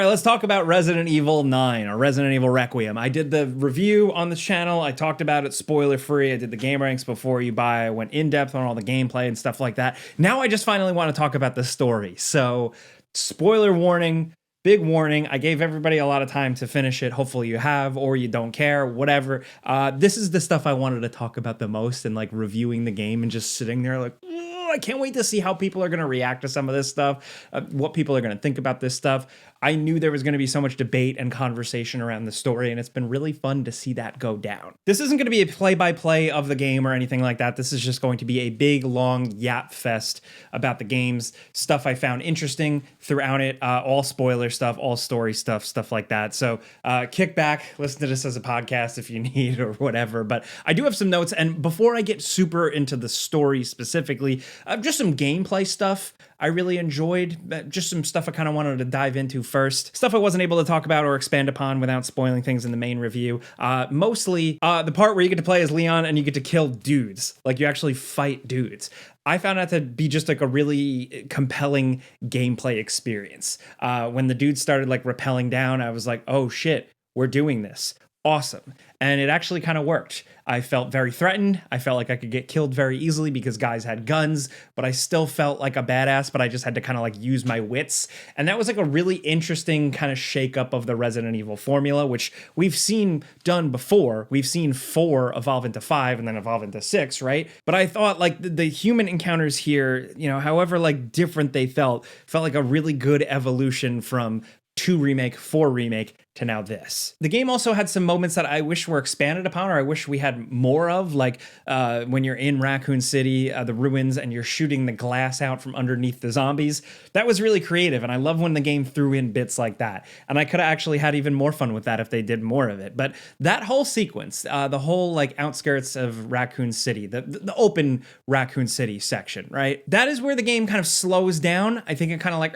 right, let's talk about Resident Evil 9 or Resident Evil Requiem. I did the review on this channel. I talked about it spoiler free. I did the game ranks before you buy. I went in depth on all the gameplay and stuff like that. Now I just finally want to talk about the story. So, spoiler warning. Big warning, I gave everybody a lot of time to finish it. Hopefully you have, or you don't care, whatever. This is the stuff I wanted to talk about the most, and like reviewing the game and just sitting there like, I can't wait to see how people are going to react to some of this stuff, what people are going to think about this stuff. I knew there was going to be so much debate and conversation around the story, and it's been really fun to see that go down. This isn't going to be a play-by-play of the game or anything like that. This is just going to be a big, long yap fest about the games, stuff I found interesting throughout it, all spoiler stuff, all story stuff, stuff like that. So kick back, listen to this as a podcast if you need or whatever. But I do have some notes, and before I get super into the story specifically, just some gameplay stuff I really enjoyed, just some stuff I kind of wanted to dive into first. Stuff I wasn't able to talk about or expand upon without spoiling things in the main review. Mostly the part where you get to play as Leon and you get to kill dudes. Like, you actually fight dudes. I found that to be just like a really compelling gameplay experience. When the dudes started like rappelling down, I was like, oh shit, we're doing this. Awesome. And it actually kind of worked. I felt very threatened. I felt like I could get killed very easily because guys had guns, but I still felt like a badass, but I just had to kind of like use my wits. And that was like a really interesting kind of shakeup of the Resident Evil formula, which we've seen done before. We've seen 4 evolve into 5 and then evolve into 6, right? But I thought like the human encounters here, you know, however like different they felt like a really good evolution from 2 remake, 4 remake, to now this. The game also had some moments that I wish were expanded upon, or I wish we had more of, like when you're in Raccoon City, the ruins, and you're shooting the glass out from underneath the zombies. That was really creative, and I love when the game threw in bits like that. And I could have actually had even more fun with that if they did more of it. But that whole sequence, the whole like outskirts of Raccoon City, the open Raccoon City section, right? That is where the game kind of slows down. I think it kind of like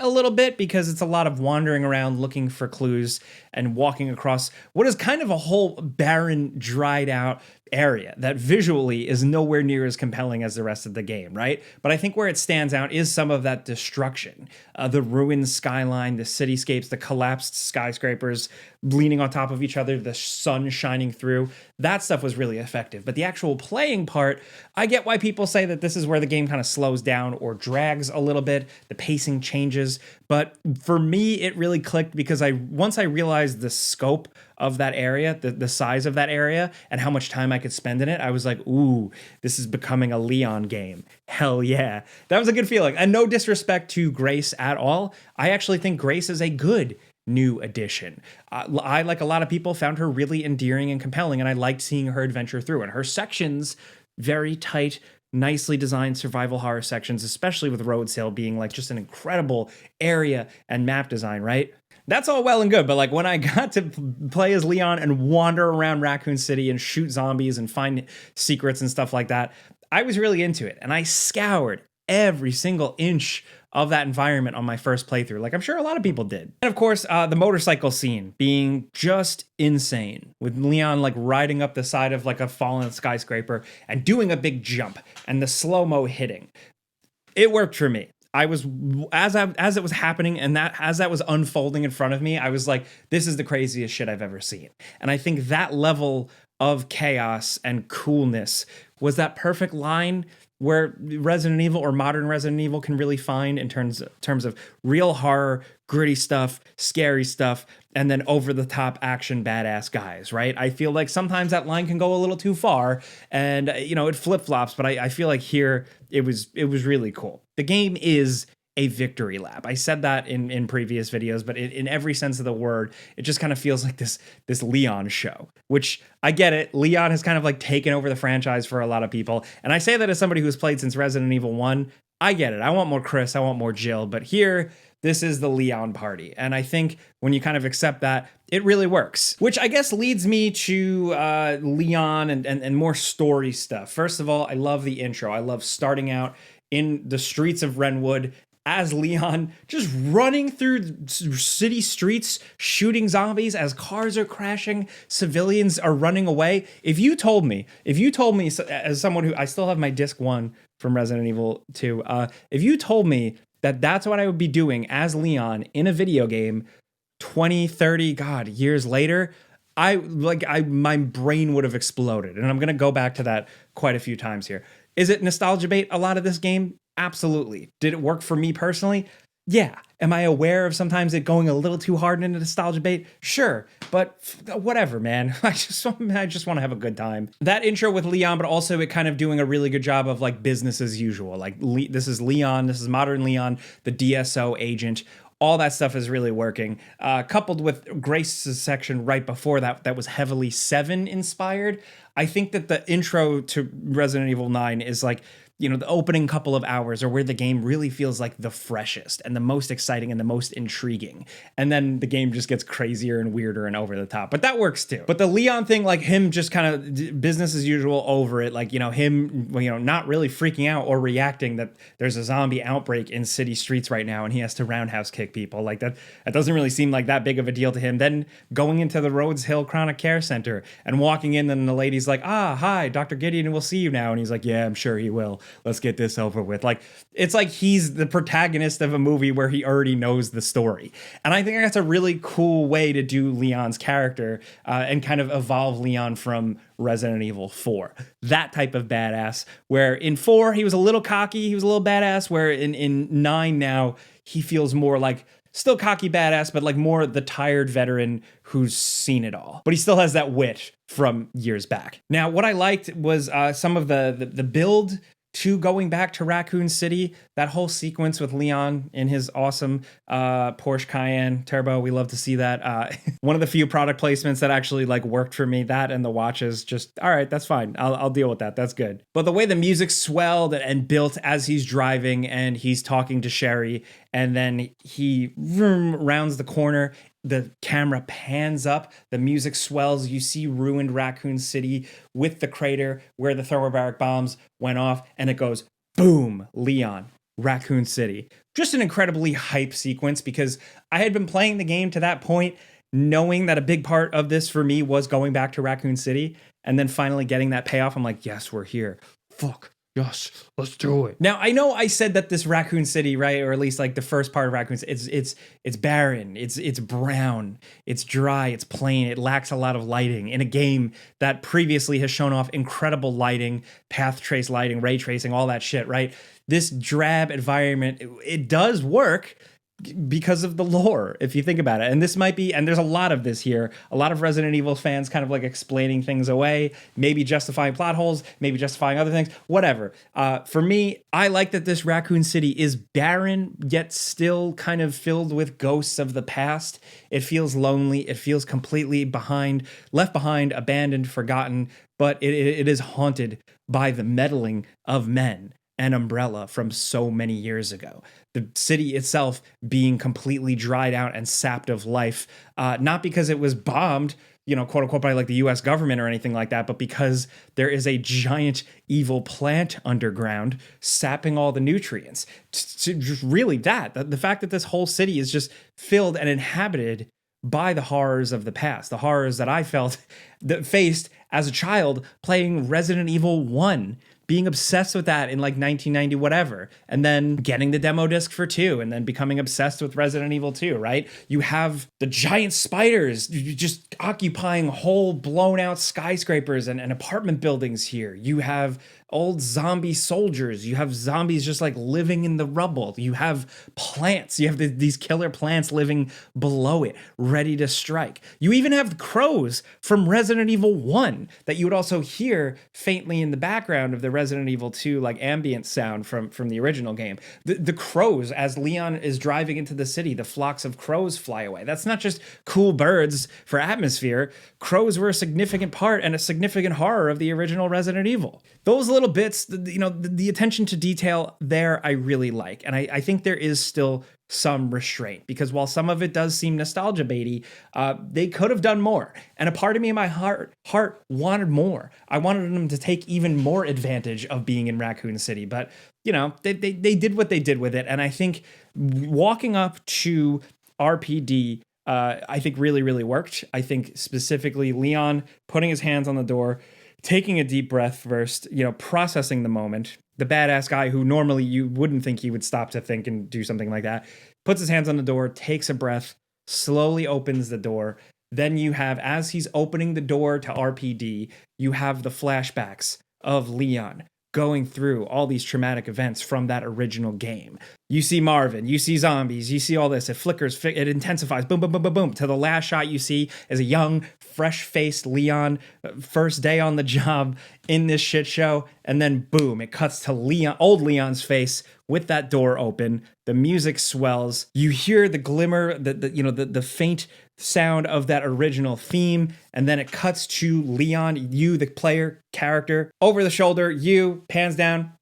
a little bit, because it's a lot of wandering around looking for clues and walking across what is kind of a whole barren, dried out area that visually is nowhere near as compelling as the rest of the game, right? But I think where it stands out is some of that destruction. The ruined skyline, the cityscapes, the collapsed skyscrapers leaning on top of each other, the sun shining through. That stuff was really effective. But the actual playing part, I get why people say that this is where the game kind of slows down or drags a little bit. The pacing changes. But for me, it really clicked because once I realized the scope of that area, the size of that area, and how much time I could spend in it, I was like, ooh, this is becoming a Leon game. Hell yeah. That was a good feeling. And no disrespect to Grace at all. I actually think Grace is a good new addition. I, like a lot of people, found her really endearing and compelling, and I liked seeing her adventure through. And her sections, very tight, nicely designed survival horror sections, especially with Road Sale being like just an incredible area and map design, right? That's all well and good, but like when I got to play as Leon and wander around Raccoon City and shoot zombies and find secrets and stuff like that, I was really into it. And I scoured every single inch of that environment on my first playthrough, like I'm sure a lot of people did. And of course, the motorcycle scene being just insane, with Leon like riding up the side of like a fallen skyscraper and doing a big jump and the slow-mo hitting. It worked for me. I was, as it was happening and as that was unfolding in front of me, I was like, this is the craziest shit I've ever seen. And I think that level of chaos and coolness was that perfect line where Resident Evil or modern Resident Evil can really find in terms of real horror, gritty stuff, scary stuff, and then over-the-top action badass guys, right? I feel like sometimes that line can go a little too far, and you know, it flip-flops, but I feel like here it was really cool. The game is a victory lap. I said that in previous videos, but in every sense of the word, it just kind of feels like this Leon show, which I get it. Leon has kind of like taken over the franchise for a lot of people. And I say that as somebody who's played since Resident Evil 1. I get it. I want more Chris. I want more Jill. But here, this is the Leon party. And I think when you kind of accept that, it really works. Which I guess leads me to Leon and more story stuff. First of all, I love the intro. I love starting out in the streets of Renwood as Leon, just running through city streets, shooting zombies as cars are crashing, civilians are running away. If you told me, as someone who, I still have my disc 1 from Resident Evil 2, if you told me that's what I would be doing as Leon in a video game 20, 30, God, years later, my brain would have exploded. And I'm going to go back to that quite a few times here. Is it nostalgia bait, a lot of this game? Absolutely. Did it work for me personally? Yeah. Am I aware of sometimes it going a little too hard into nostalgia bait? Sure, but whatever, man. I just want to have a good time. That intro with Leon, but also it kind of doing a really good job of like business as usual. Like this is Leon, this is modern Leon, the DSO agent. All that stuff is really working. Coupled with Grace's section right before that was heavily 7 inspired. I think that the intro to Resident Evil 9 is like, you know, the opening couple of hours are where the game really feels like the freshest and the most exciting and the most intriguing. And then the game just gets crazier and weirder and over the top. But that works too. But the Leon thing, like him just kind of business as usual over it, like, you know, him, you know, not really freaking out or reacting that there's a zombie outbreak in city streets right now and he has to roundhouse kick people. Like that doesn't really seem like that big of a deal to him. Then going into the Rhodes Hill Chronic Care Center and walking in, and the lady's like, hi, Dr. Gideon will see you now. And he's like, yeah, I'm sure he will. Let's get this over with. Like, it's like he's the protagonist of a movie where he already knows the story. And I think that's a really cool way to do Leon's character and kind of evolve Leon from Resident Evil 4. That type of badass, where in 4, he was a little cocky, he was a little badass, where in 9 now, he feels more like still cocky badass, but like more the tired veteran who's seen it all. But he still has that wit from years back. Now, what I liked was some of the build to going back to Raccoon City, that whole sequence with Leon in his awesome Porsche Cayenne Turbo. We love to see that. One of the few product placements that actually like worked for me, that and the watches, just, all right, that's fine. I'll deal with that. That's good. But the way the music swelled and built as he's driving and he's talking to Sherry, and then he rounds the corner, the camera pans up, the music swells, you see ruined Raccoon City with the crater where the thermobaric bombs went off, and it goes, boom, Leon, Raccoon City. Just an incredibly hype sequence, because I had been playing the game to that point knowing that a big part of this for me was going back to Raccoon City, and then finally getting that payoff. I'm like, yes, we're here. Fuck. Yes, let's do it. Now, I know I said that this Raccoon City, right, or at least like the first part of Raccoon City, it's barren, it's brown, it's dry, it's plain, it lacks a lot of lighting in a game that previously has shown off incredible lighting, path trace lighting, ray tracing, all that shit, right? This drab environment, it does work because of the lore, if you think about it. And this might be, and there's a lot of this here, a lot of Resident Evil fans kind of like explaining things away, maybe justifying plot holes, maybe justifying other things, whatever. For me, I like that this Raccoon City is barren, yet still kind of filled with ghosts of the past. It feels lonely. It feels completely left behind, abandoned, forgotten, but it is haunted by the meddling of men and Umbrella from so many years ago. The city itself being completely dried out and sapped of life, not because it was bombed, you know, quote unquote, by like the US government or anything like that, but because there is a giant evil plant underground sapping all the nutrients. Just really the fact that this whole city is just filled and inhabited by the horrors of the past, the horrors that I faced as a child playing Resident Evil 1, being obsessed with that in like 1990 whatever, and then getting the demo disc for 2, and then becoming obsessed with Resident Evil 2, right? You have the giant spiders just occupying whole blown out skyscrapers and apartment buildings here. You have old zombie soldiers. You have zombies just like living in the rubble. You have plants. You have these killer plants living below it, ready to strike. You even have crows from Resident Evil 1 that you would also hear faintly in the background of the Resident Evil 2 like ambient sound from the original game. The crows, as Leon is driving into the city, the flocks of crows fly away. That's not just cool birds for atmosphere. Crows were a significant part and a significant horror of the original Resident Evil. Those little bits, you know, the attention to detail there I really like. And I think there is still some restraint, because while some of it does seem nostalgia baity, they could have done more. And a part of me in my heart wanted more. I wanted them to take even more advantage of being in Raccoon City. But, you know, they did what they did with it. And I think walking up to RPD, I think really, really worked. I think specifically Leon putting his hands on the door, taking a deep breath first, you know, processing the moment, the badass guy who normally you wouldn't think he would stop to think and do something like that, puts his hands on the door, takes a breath, slowly opens the door. Then you have, as he's opening the door to RPD, you have the flashbacks of Leon going through all these traumatic events from that original game. You see Marvin, you see zombies, you see all this. It flickers, it intensifies, boom, boom, boom, boom, boom. To the last shot you see is a young, fresh-faced Leon, first day on the job in this shit show, and then boom, it cuts to Leon, old Leon's face with that door open. The music swells. You hear the glimmer, the faint sound of that original theme, and then it cuts to Leon, you, the player character, over the shoulder. You pans down,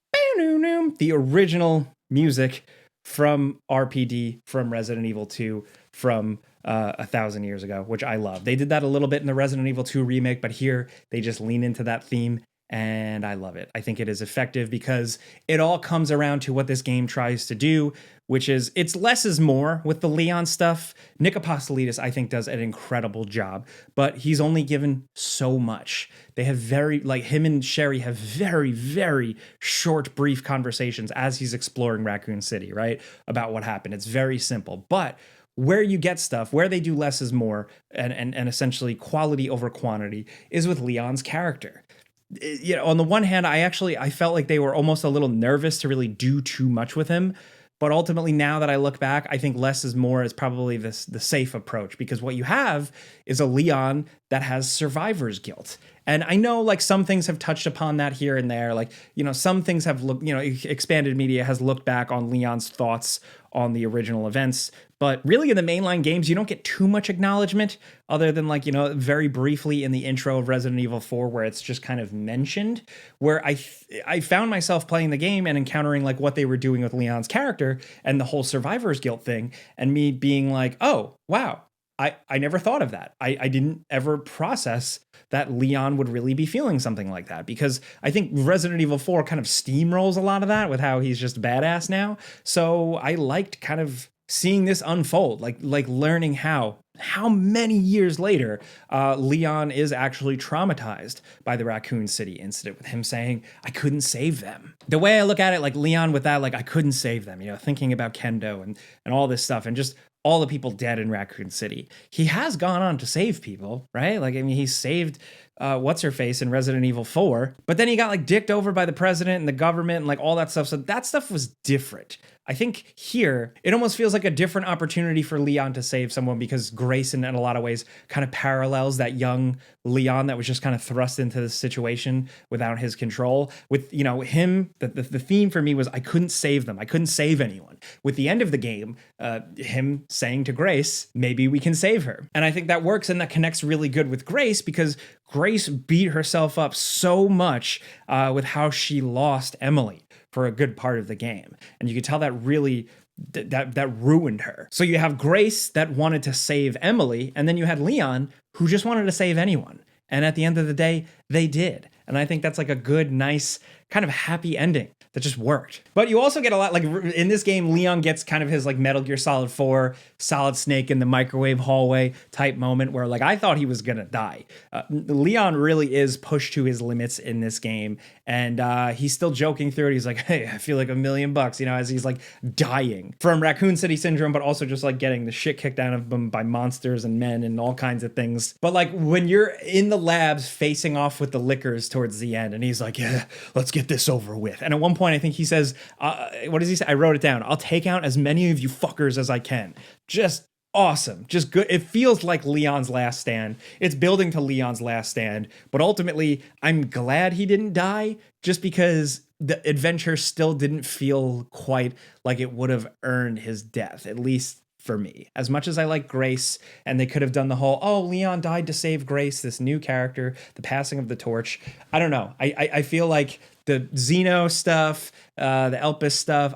the original music from RPD, from Resident Evil 2, from 1,000 years ago, which I love. They did that a little bit in the Resident Evil 2 remake, but here they just lean into that theme, and I love it. I think it is effective because it all comes around to what this game tries to do, which is it's less is more with the Leon stuff. Nick Apostolidis, I think, does an incredible job, but he's only given so much. They have him and Sherry have very, very short, brief conversations as he's exploring Raccoon City, right? About what happened. It's very simple, but where you get stuff, where they do less is more, and essentially quality over quantity, is with Leon's character. You know, on the one hand, I felt like they were almost a little nervous to really do too much with him. But ultimately, now that I look back, I think less is more is probably the safe approach, because what you have is a Leon that has survivor's guilt. And I know like some things have touched upon that here and there. Like, you know, some things have looked, you know, expanded media has looked back on Leon's thoughts on the original events. But really in the mainline games, you don't get too much acknowledgement other than like, you know, very briefly in the intro of Resident Evil 4 where it's just kind of mentioned, where I found myself playing the game and encountering like what they were doing with Leon's character and the whole survivor's guilt thing, and me being like, oh, wow. I never thought of that. I didn't ever process that Leon would really be feeling something like that, because I think Resident Evil 4 kind of steamrolls a lot of that with how he's just badass now. So I liked kind of seeing this unfold, like learning how many years later Leon is actually traumatized by the Raccoon City incident, with him saying, I couldn't save them. The way I look at it, like Leon with that, like I couldn't save them, you know, thinking about Kendo and all this stuff, and just all the people dead in Raccoon City. He has gone on to save people, right? Like, I mean, he saved what's-her-face in Resident Evil 4, but then he got like dicked over by the president and the government and like all that stuff. So that stuff was different. I think here, it almost feels like a different opportunity for Leon to save someone, because Grayson, in a lot of ways, kind of parallels that young Leon that was just kind of thrust into this situation without his control. With, you know, him, the theme for me was I couldn't save them. I couldn't save anyone. With the end of the game, him saying to Grace, maybe we can save her. And I think that works, and that connects really good with Grace, because Grace beat herself up so much with how she lost Emily for a good part of the game. And you could tell that really that ruined her. So you have Grace that wanted to save Emily, and then you had Leon who just wanted to save anyone. And at the end of the day, they did. And I think that's like a good, nice, kind of happy ending that just worked. But you also get a lot, like in this game, Leon gets kind of his like Metal Gear Solid 4 Solid Snake in the microwave hallway type moment where like I thought he was gonna die. Leon really is pushed to his limits in this game, and he's still joking through it. He's like, hey, I feel like $1,000,000, you know, as he's like dying from Raccoon City Syndrome, but also just like getting the shit kicked out of him by monsters and men and all kinds of things. But like when you're in the labs facing off with the lickers towards the end, and he's like, yeah, let's get this over with. And at one point, I think he says, what does he say? I wrote it down. I'll take out as many of you fuckers as I can. Just awesome. Just good. It feels like Leon's last stand. It's building to Leon's last stand. But ultimately, I'm glad he didn't die, just because the adventure still didn't feel quite like it would have earned his death, at least for me. As much as I like Grace, and they could have done the whole, oh, Leon died to save Grace, this new character, the passing of the torch. I don't know. I feel like the Xeno stuff, the Elpis stuff,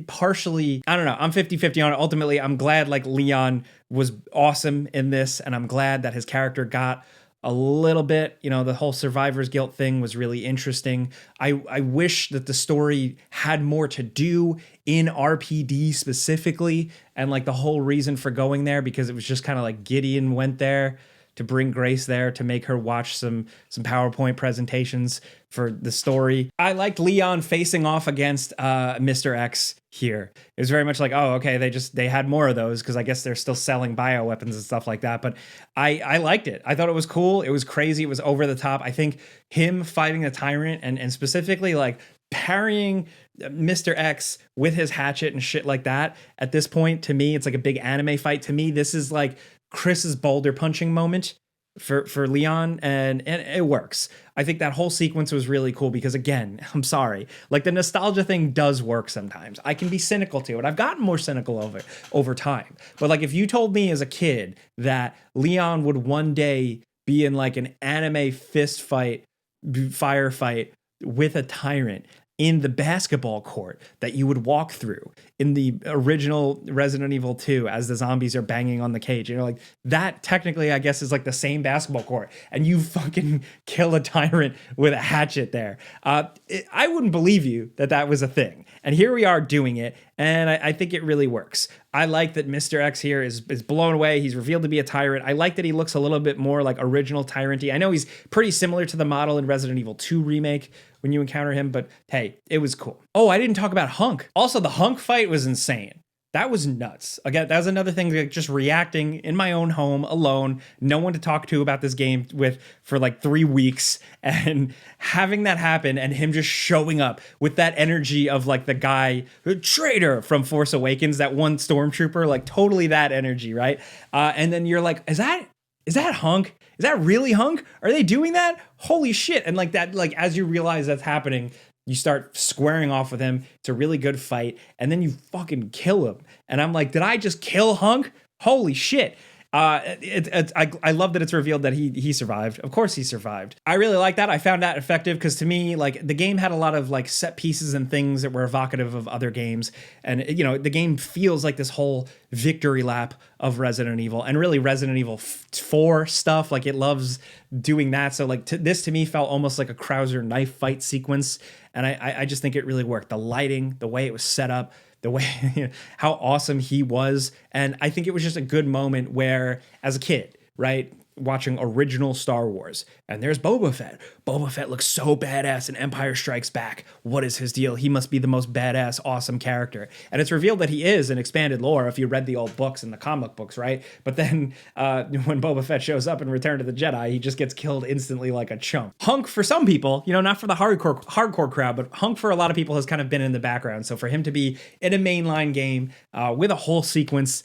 partially, I don't know. I'm 50-50 on it. Ultimately, I'm glad like Leon was awesome in this, and I'm glad that his character got a little bit, you know, the whole survivor's guilt thing was really interesting. I wish that the story had more to do in RPD specifically, and like the whole reason for going there, because it was just kind of like Gideon went there to bring Grace there, to make her watch some PowerPoint presentations for the story. I liked Leon facing off against Mr. X here. It was very much like, oh, okay, they had more of those because I guess they're still selling bioweapons and stuff like that. But I liked it. I thought it was cool. It was crazy. It was over the top. I think him fighting the Tyrant and specifically like parrying Mr. X with his hatchet and shit like that, at this point, to me, it's like a big anime fight. To me, this is like Chris's boulder punching moment for Leon, and it works. I think that whole sequence was really cool because, again, I'm sorry, like the nostalgia thing does work sometimes. I can be cynical to it. I've gotten more cynical over time. But like if you told me as a kid that Leon would one day be in like an anime fist fight, firefight with a Tyrant in the basketball court that you would walk through in the original Resident Evil 2 as the zombies are banging on the cage. You know, like that technically, I guess, is like the same basketball court, and you fucking kill a Tyrant with a hatchet there. I wouldn't believe you that was a thing. And here we are doing it, and I think it really works. I like that Mr. X here is blown away. He's revealed to be a Tyrant. I like that he looks a little bit more like original Tyrant-y. I know he's pretty similar to the model in Resident Evil 2 Remake when you encounter him, but hey, it was cool. Oh, I didn't talk about Hunk. Also, the Hunk fight was insane. That was nuts. Again, that was another thing, like just reacting in my own home alone, no one to talk to about this game with for like 3 weeks, and having that happen and him just showing up with that energy of like the guy, the traitor from Force Awakens, that one stormtrooper, like totally that energy, right? And then you're like, is that Hunk? Is that really Hunk? Are they doing that? Holy shit. And like that, like as you realize that's happening, you start squaring off with him. It's a really good fight. And then you fucking kill him. And I'm like, did I just kill Hunk? Holy shit. I love that it's revealed that he survived. Of course he survived. I really like that. I found that effective because to me, like the game had a lot of like set pieces and things that were evocative of other games. And you know, the game feels like this whole victory lap of Resident Evil, and really Resident Evil 4 stuff. Like it loves doing that. So like this to me felt almost like a Krauser knife fight sequence. And I just think it really worked. The lighting, the way it was set up, the way, how awesome he was. And I think it was just a good moment where, as a kid, right, watching original Star Wars, and there's Boba Fett. Boba Fett looks so badass in Empire Strikes Back. What is his deal? He must be the most badass, awesome character. And it's revealed that he is in expanded lore if you read the old books and the comic books, right? But then when Boba Fett shows up in Return of the Jedi, he just gets killed instantly like a chump. Hunk, for some people, you know, not for the hardcore crowd, but Hunk for a lot of people has kind of been in the background. So for him to be in a mainline game with a whole sequence,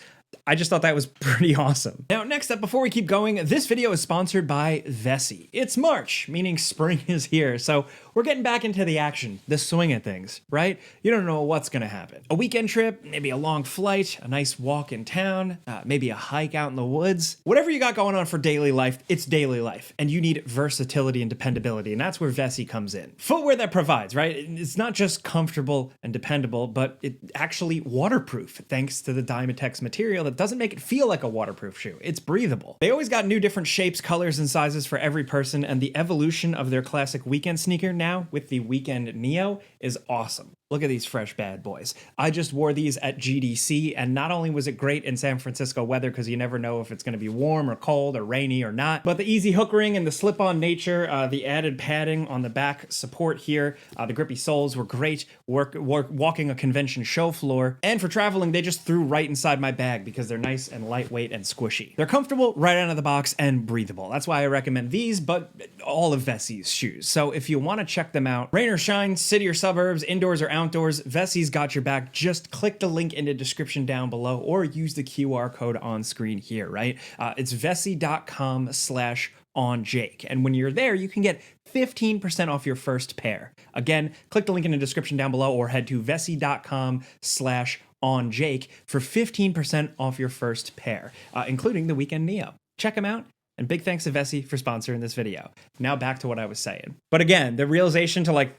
I just thought that was pretty awesome. Now, next up, before we keep going, this video is sponsored by Vessi. It's March, meaning spring is here, so we're getting back into the action, the swing of things, right? You don't know what's gonna happen. A weekend trip, maybe a long flight, a nice walk in town, maybe a hike out in the woods. Whatever you got going on for daily life, it's daily life, and you need versatility and dependability, and that's where Vessi comes in. Footwear that provides, right? It's not just comfortable and dependable, but it actually waterproof, thanks to the Dymatex material that doesn't make it feel like a waterproof shoe. It's breathable. They always got new different shapes, colors, and sizes for every person, and the evolution of their classic weekend sneaker now with the Weekend Neo is awesome. Look at these fresh bad boys. I just wore these at GDC, and not only was it great in San Francisco weather, because you never know if it's going to be warm or cold or rainy or not, but the easy hook ring and the slip-on nature, the added padding on the back support here, the grippy soles were great, walking a convention show floor, and for traveling, they just threw right inside my bag because they're nice and lightweight and squishy. They're comfortable right out of the box and breathable. That's why I recommend these, but all of Vessi's shoes. So if you want to check them out, rain or shine, city or suburbs, indoors or outdoors, Vessi's got your back. Just click the link in the description down below or use the QR code on screen here, right? It's vessi.com/onjake. And when you're there, you can get 15% off your first pair. Again, click the link in the description down below or head to vessi.com/onjake for 15% off your first pair, including the Weekend Neo. Check them out. And big thanks to Vessi for sponsoring this video. Now back to what I was saying. But again, the realization to like,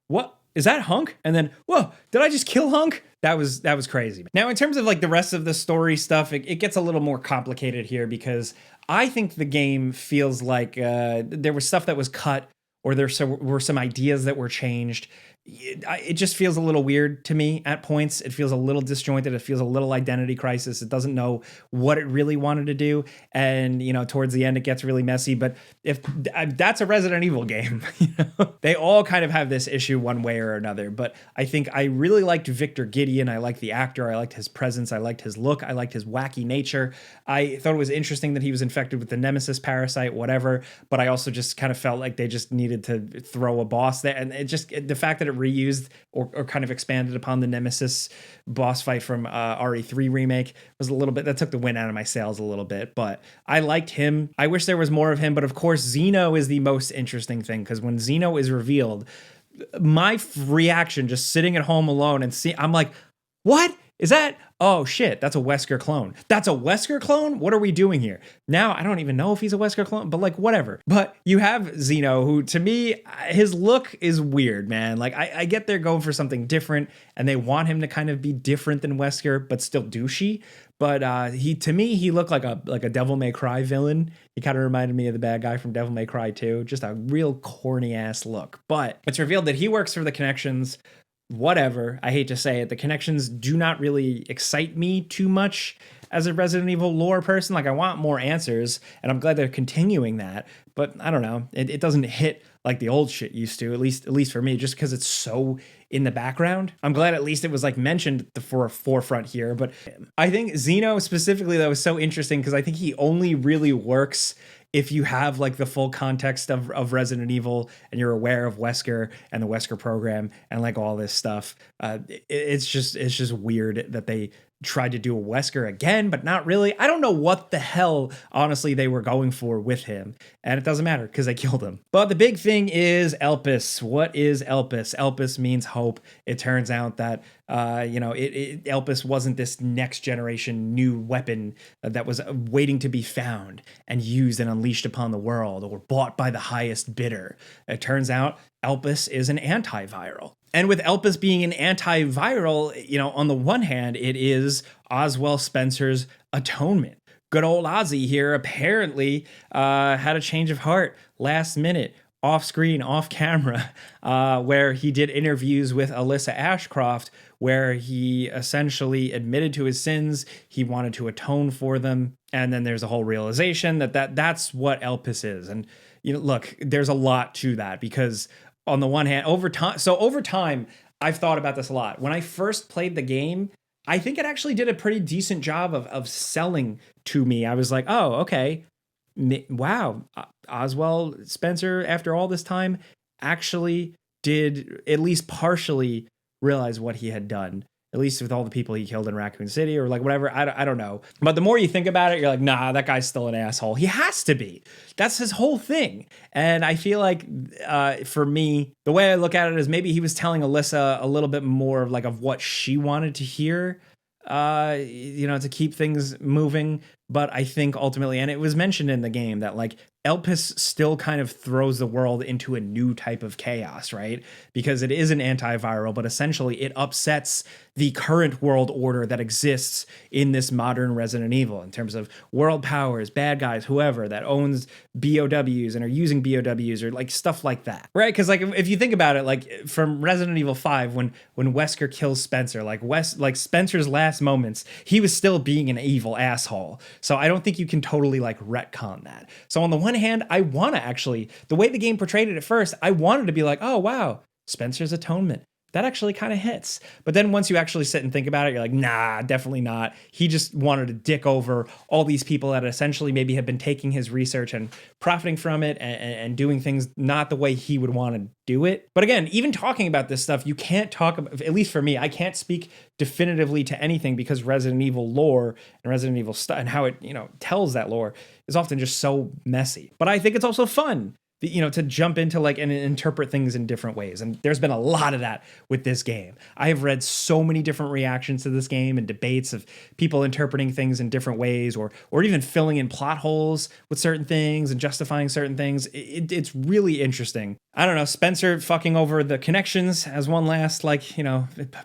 what? Is that Hunk? And then, whoa, did I just kill Hunk? That was crazy. Now, in terms of like the rest of the story stuff, it gets a little more complicated here because I think the game feels like there was stuff that was cut or there were some ideas that were changed it just feels a little weird to me at points. It feels a little disjointed. It feels a little identity crisis. It doesn't know what it really wanted to do. And, towards the end, it gets really messy. But if that's a Resident Evil game, they all kind of have this issue one way or another. But I think I really liked Victor Gideon. I liked the actor. I liked his presence. I liked his look. I liked his wacky nature. I thought it was interesting that he was infected with the Nemesis parasite, whatever. But I also just kind of felt like they just needed to throw a boss there. And the fact that it reused or kind of expanded upon the Nemesis boss fight from RE3 remake was a little bit, that took the wind out of my sails a little bit, but I liked him. I wish there was more of him, but of course Xeno is the most interesting thing, because when Xeno is revealed, my reaction just sitting at home alone and I'm like, what is that? Oh shit, that's a Wesker clone. That's a Wesker clone? What are we doing here? Now, I don't even know if he's a Wesker clone, but like, whatever. But you have Xeno, who to me, his look is weird, man. Like, I get they're going for something different, and they want him to kind of be different than Wesker, but still douchey. But to me, he looked like a Devil May Cry villain. He kind of reminded me of the bad guy from Devil May Cry 2. Just a real corny ass look. But it's revealed that he works for the Connections. Whatever. I hate to say it. The Connections do not really excite me too much as a Resident Evil lore person. Like, I want more answers, and I'm glad they're continuing that. But I don't know. It doesn't hit like the old shit used to, at least for me, just because it's so in the background. I'm glad at least it was like mentioned for a forefront here. But I think Xeno specifically, though, is so interesting because I think he only really works if you have like the full context of Resident Evil and you're aware of Wesker and the Wesker program and like all this stuff. It's just weird that they tried to do a Wesker again, but not really. I don't know what the hell, honestly, they were going for with him. And it doesn't matter because they killed him. But the big thing is Elpis. What is Elpis? Elpis means hope. It turns out that, Elpis wasn't this next generation new weapon that was waiting to be found and used and unleashed upon the world or bought by the highest bidder. It turns out Elpis is an antiviral. And with Elpis being an antiviral, on the one hand, it is Oswald Spencer's atonement. Good old Ozzy here apparently had a change of heart last minute, off screen, off camera, where he did interviews with Alyssa Ashcroft, where he essentially admitted to his sins. He wanted to atone for them. And then there's a whole realization that's what Elpis is. And, look, there's a lot to that because on the one hand, over time, I've thought about this a lot. When I first played the game, I think it actually did a pretty decent job of selling to me. I was like, oh, okay. Wow. Oswald Spencer, after all this time, actually did at least partially realize what he had done. At least with all the people he killed in Raccoon City or like whatever. I don't know. But the more you think about it, you're like, nah, that guy's still an asshole. He has to be. That's his whole thing. And I feel like for me, the way I look at it is maybe he was telling Alyssa a little bit more of what she wanted to hear, to keep things moving. But I think ultimately, and it was mentioned in the game that like Elpis still kind of throws the world into a new type of chaos, right? Because it is an antiviral, but essentially it upsets the current world order that exists in this modern Resident Evil in terms of world powers, bad guys, whoever that owns BOWs and are using BOWs or like stuff like that, right? Because like if you think about it, like from Resident Evil 5, when Wesker kills Spencer, like Spencer's last moments, he was still being an evil asshole. So I don't think you can totally like retcon that. So on the one hand, I want to actually, the way the game portrayed it at first, I wanted to be like, oh wow, Spencer's atonement. That actually kind of hits. But then once you actually sit and think about it, you're like, nah, definitely not. He just wanted to dick over all these people that essentially maybe have been taking his research and profiting from it and doing things not the way he would want to do it. But again, even talking about this stuff, you can't talk about, at least for me, I can't speak definitively to anything because Resident Evil lore and Resident Evil stuff and how it, tells that lore is often just so messy. But I think it's also fun, to jump into like and interpret things in different ways. And there's been a lot of that with this game. I have read so many different reactions to this game and debates of people interpreting things in different ways or even filling in plot holes with certain things and justifying certain things. It's really interesting. I don't know, Spencer fucking over the Connections as one last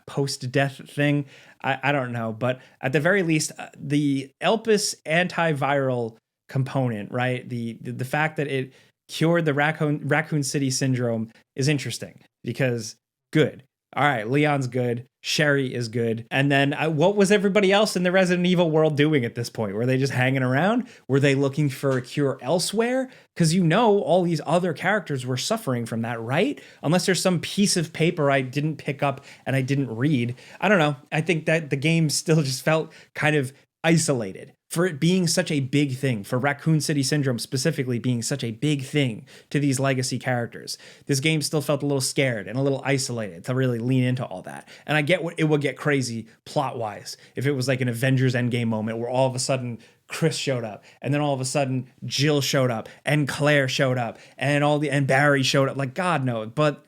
post-death thing. I don't know. But at the very least, the Elpis antiviral component, right? The fact that it cured the Raccoon City syndrome is interesting because good. All right, Leon's good. Sherry is good. And then what was everybody else in the Resident Evil world doing at this point? Were they just hanging around? Were they looking for a cure elsewhere? Because all these other characters were suffering from that, right? Unless there's some piece of paper I didn't pick up and I didn't read. I don't know. I think that the game still just felt kind of isolated. For it being such a big thing, for Raccoon City Syndrome specifically being such a big thing to these legacy characters, this game still felt a little scared and a little isolated to really lean into all that. And I get it would get crazy plot-wise if it was like an Avengers Endgame moment where all of a sudden Chris showed up, and then all of a sudden Jill showed up, and Claire showed up, and Barry showed up. Like, God, no. But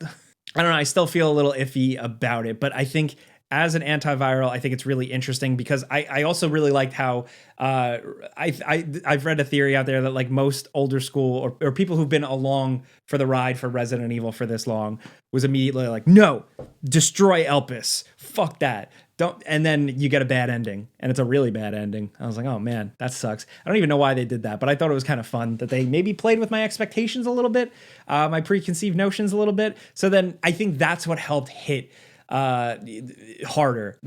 I don't know. I still feel a little iffy about it. But I think as an antiviral, I think it's really interesting because I also really liked how I've read a theory out there that like most older school or people who've been along for the ride for Resident Evil for this long was immediately like, no, destroy Elpis. Fuck that. Don't. And then you get a bad ending, and it's a really bad ending. I was like, oh man, that sucks. I don't even know why they did that, but I thought it was kind of fun that they maybe played with my expectations a little bit, my preconceived notions a little bit. So then I think that's what helped hit harder,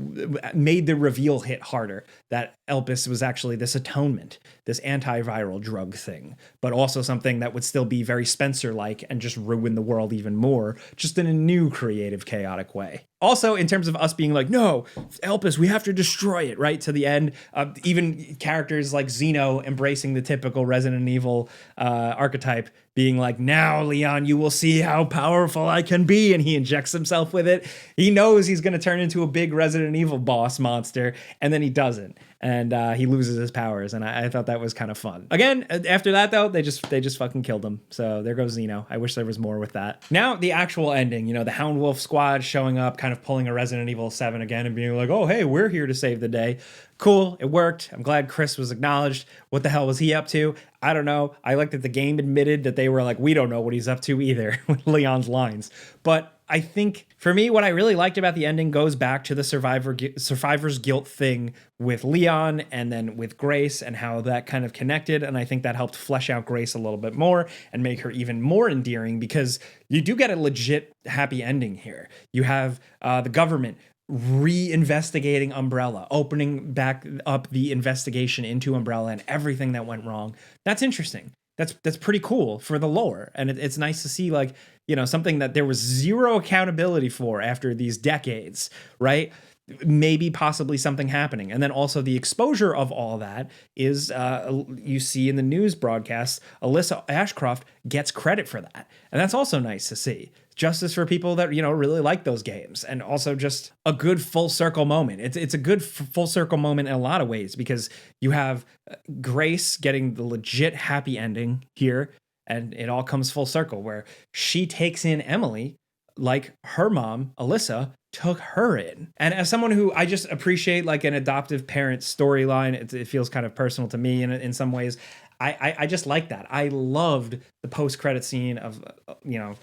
made the reveal hit harder, that Elpis was actually this atonement, this antiviral drug thing, but also something that would still be very Spencer-like and just ruin the world even more, just in a new creative, chaotic way. Also, in terms of us being like, no, Elpis, we have to destroy it, right? To the end, even characters like Xeno embracing the typical Resident Evil archetype, being like, now, Leon, you will see how powerful I can be. And he injects himself with it. He knows he's going to turn into a big Resident Evil boss monster, and then he doesn't. And he loses his powers. And I thought that was kind of fun. Again, after that, though, they just fucking killed him. So there goes Xeno. I wish there was more with that. Now, the actual ending, the Hound Wolf squad showing up, kind of pulling a Resident Evil 7 again and being like, oh, hey, we're here to save the day. Cool, it worked. I'm glad Chris was acknowledged. What the hell was he up to? I don't know. I like that the game admitted that they were like, we don't know what he's up to either, with Leon's lines. But I think, for me, what I really liked about the ending goes back to the survivor's guilt thing with Leon and then with Grace and how that kind of connected. And I think that helped flesh out Grace a little bit more and make her even more endearing, because you do get a legit happy ending here. You have the government reinvestigating Umbrella, opening back up the investigation into Umbrella and everything that went wrong. That's interesting. That's pretty cool for the lore. And it's nice to see, like, something that there was zero accountability for after these decades, right? Maybe possibly something happening. And then also the exposure of all that is, you see in the news broadcasts, Alyssa Ashcroft gets credit for that. And that's also nice to see. Justice for people that, really like those games, and also just a good full circle moment. It's a good full circle moment in a lot of ways, because you have Grace getting the legit happy ending here, and it all comes full circle where she takes in Emily like her mom, Alyssa, took her in. And as someone who I just appreciate like an adoptive parent storyline, it feels kind of personal to me in some ways. I just like that. I loved the post-credit scene of,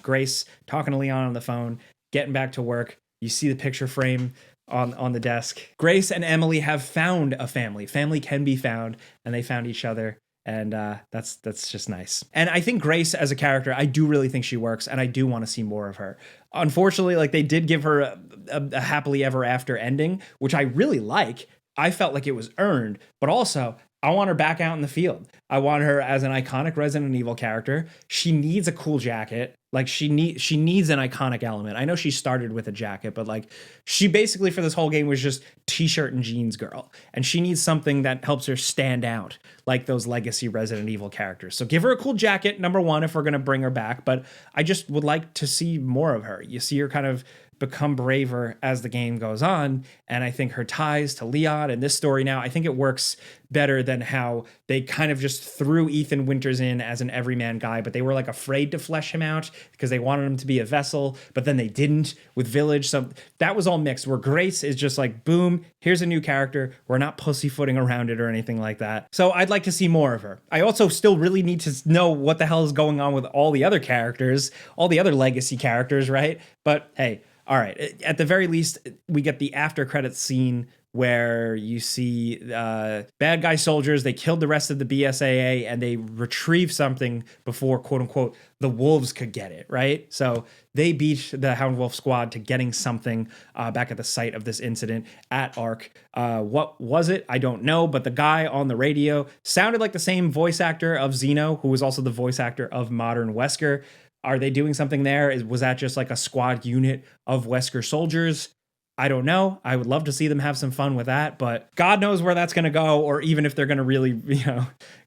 Grace talking to Leon on the phone, getting back to work. You see the picture frame on the desk. Grace and Emily have found a family. Family can be found, and they found each other. And that's just nice. And I think Grace as a character, I do really think she works, and I do want to see more of her. Unfortunately, like, they did give her a happily ever after ending, which I really like. I felt like it was earned, but also I want her back out in the field. I want her as an iconic Resident Evil character. She needs a cool jacket. Like, she needs an iconic element. I know she started with a jacket, but like, she basically for this whole game was just t-shirt and jeans girl. And she needs something that helps her stand out, like those legacy Resident Evil characters. So give her a cool jacket, number one, if we're going to bring her back. But I just would like to see more of her. You see her kind of become braver as the game goes on. And I think her ties to Leon and this story now, I think it works better than how they kind of just threw Ethan Winters in as an everyman guy, but they were like afraid to flesh him out because they wanted him to be a vessel, but then they didn't with Village. So that was all mixed, where Grace is just like, boom, here's a new character. We're not pussyfooting around it or anything like that. So I'd like to see more of her. I also still really need to know what the hell is going on with all the other characters, all the other legacy characters, right? But hey, all right, at the very least, we get the after credits scene where you see bad guy soldiers. They killed the rest of the BSAA and they retrieved something before, quote unquote, the wolves could get it, right? So they beat the Hound Wolf squad to getting something back at the site of this incident at Ark. What was it? I don't know, but the guy on the radio sounded like the same voice actor of Xeno, who was also the voice actor of Modern Wesker. Are they doing something there? Was that just like a squad unit of Wesker soldiers? I don't know. I would love to see them have some fun with that, but God knows where that's going to go, or even if they're going to really,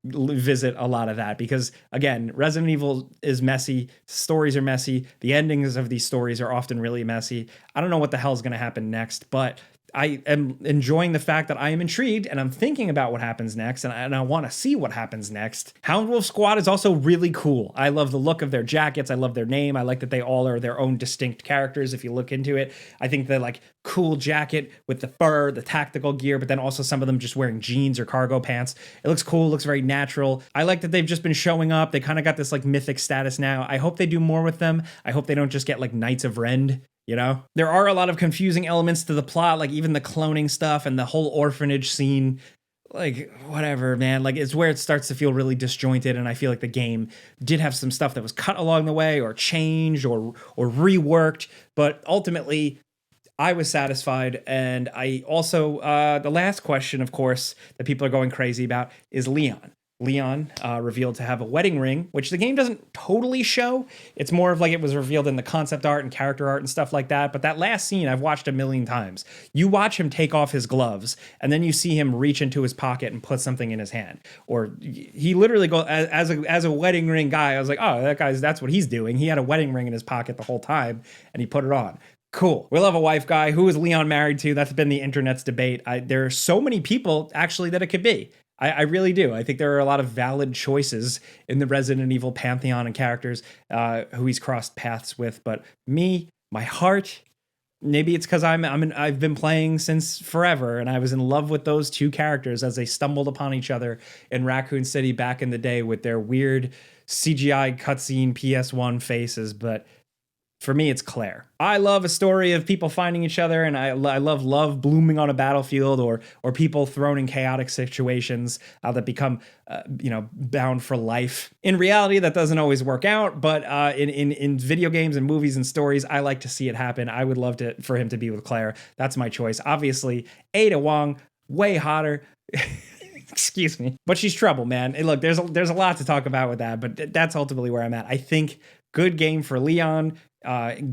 visit a lot of that. Because again, Resident Evil is messy. Stories are messy. The endings of these stories are often really messy. I don't know what the hell is going to happen next, but I am enjoying the fact that I am intrigued and I'm thinking about what happens next, and I want to see what happens next. Hound Wolf Squad is also really cool. I love the look of their jackets. I love their name. I like that they all are their own distinct characters. If you look into it, I think the like cool jacket with the fur, the tactical gear, but then also some of them just wearing jeans or cargo pants. It looks cool. Looks very natural. I like that they've just been showing up. They kind of got this like mythic status now. I hope they do more with them. I hope they don't just get like Knights of Ren. There are a lot of confusing elements to the plot, like even the cloning stuff and the whole orphanage scene. Like, whatever, man. Like, it's where it starts to feel really disjointed, and I feel like the game did have some stuff that was cut along the way or changed or reworked, but ultimately I was satisfied. And I also, the last question, of course, that people are going crazy about is Leon. Leon revealed to have a wedding ring, which the game doesn't totally show. It's more of like it was revealed in the concept art and character art and stuff like that. But that last scene I've watched a million times. You watch him take off his gloves and then you see him reach into his pocket and put something in his hand. Or he literally goes, as a wedding ring guy, I was like, oh, that's what he's doing. He had a wedding ring in his pocket the whole time and he put it on. Cool. We'll have a wife guy. Who is Leon married to? That's been the internet's debate. There are so many people actually that it could be. I really do. I think there are a lot of valid choices in the Resident Evil pantheon and characters who he's crossed paths with. But me, my heart, maybe it's because I've been playing since forever, and I was in love with those two characters as they stumbled upon each other in Raccoon City back in the day with their weird CGI cutscene PS1 faces. But for me, it's Claire. I love a story of people finding each other, and I love blooming on a battlefield or people thrown in chaotic situations that become bound for life. In reality, that doesn't always work out, but in video games and movies and stories, I like to see it happen. I would love for him to be with Claire. That's my choice. Obviously, Ada Wong, way hotter. Excuse me, but she's trouble, man. And look, there's a lot to talk about with that, but that's ultimately where I'm at. I think good game for Leon.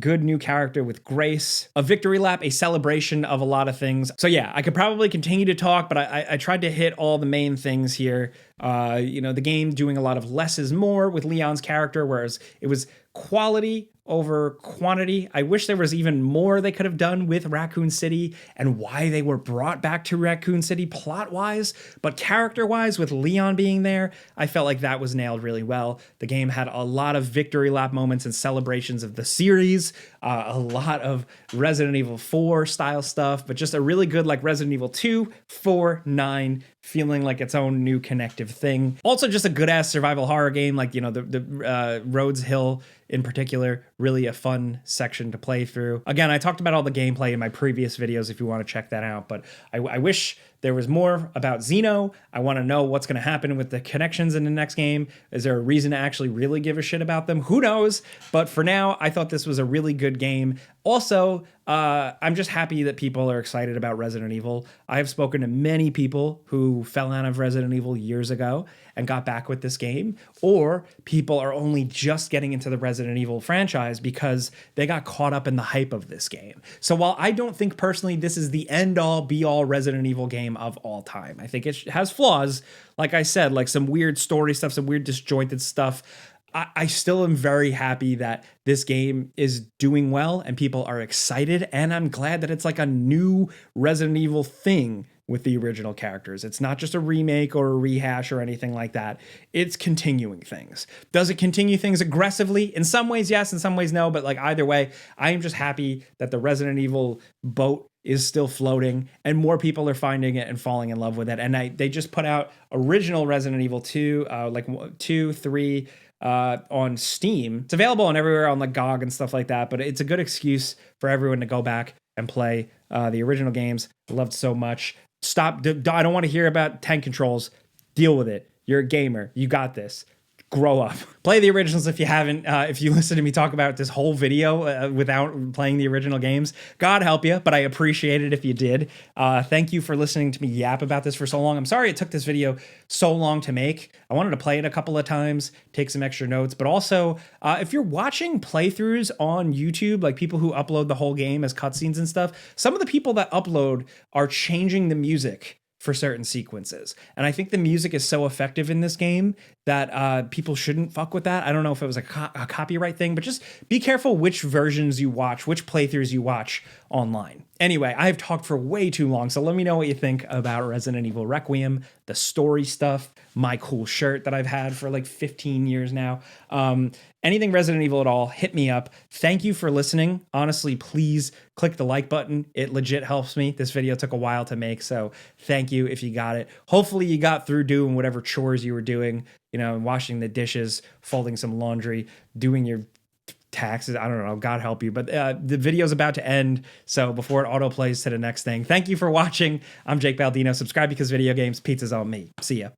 Good new character with grace, a victory lap, a celebration of a lot of things. So yeah, I could probably continue to talk, but I tried to hit all the main things here. The game doing a lot of less is more with Leon's character, whereas it was quality over quantity. I wish there was even more they could have done with Raccoon City and why they were brought back to Raccoon City plot-wise, but character-wise, with Leon being there, I felt like that was nailed really well. The game had a lot of victory lap moments and celebrations of the series, a lot of Resident Evil 4 style stuff, but just a really good like Resident Evil 2, 4, 9, feeling like its own new connective thing. Also just a good ass survival horror game, like the Rhodes Hill in particular, really a fun section to play through. Again, I talked about all the gameplay in my previous videos if you want to check that out, but I wish there was more about Xeno. I want to know what's going to happen with the connections in the next game. Is there a reason to actually really give a shit about them? Who knows? But for now, I thought this was a really good game. Also, I'm just happy that people are excited about Resident Evil. I have spoken to many people who fell out of Resident Evil years ago and got back with this game, or people are only just getting into the Resident Evil franchise because they got caught up in the hype of this game. So while I don't think personally this is the end-all, be-all Resident Evil game of all time, I think it has flaws, like I said, like some weird story stuff, some weird disjointed stuff. I still am very happy that this game is doing well and people are excited, and I'm glad that it's like a new Resident Evil thing with the original characters. It's not just a remake or a rehash or anything like that. It's continuing things. Does it continue things aggressively? In some ways, yes. In some ways, no. But like either way, I am just happy that the Resident Evil boat is still floating and more people are finding it and falling in love with it. And they just put out original Resident Evil 2, like 2, 3, on Steam. It's available on everywhere on like GOG and stuff like that, but it's a good excuse for everyone to go back and play the original games. Loved so much. Stop. I don't want to hear about tank controls. Deal with it. You're a gamer. You got this. Grow up. Play the originals if you haven't. If you listen to me talk about this whole video without playing the original games, God help you, but I appreciate it if you did. Thank you for listening to me yap about this for so long. I'm sorry it took this video so long to make. I wanted to play it a couple of times, take some extra notes, but also if you're watching playthroughs on YouTube, like people who upload the whole game as cutscenes and stuff, some of the people that upload are changing the music for certain sequences. And I think the music is so effective in this game that people shouldn't fuck with that. I don't know if it was a copyright thing, but just be careful which versions you watch, which playthroughs you watch online. Anyway, I've talked for way too long, so let me know what you think about Resident Evil Requiem, the story stuff, my cool shirt that I've had for like 15 years now. Anything Resident Evil at all, hit me up. Thank you for listening. Honestly, please click the like button. It legit helps me. This video took a while to make, so thank you if you got it. Hopefully you got through doing whatever chores you were doing, you know, washing the dishes, folding some laundry, doing your taxes. I don't know. God help you. But the video's about to end, so before it autoplays to the next thing, thank you for watching. I'm Jake Baldino. Subscribe because video games, pizza's on me. See ya.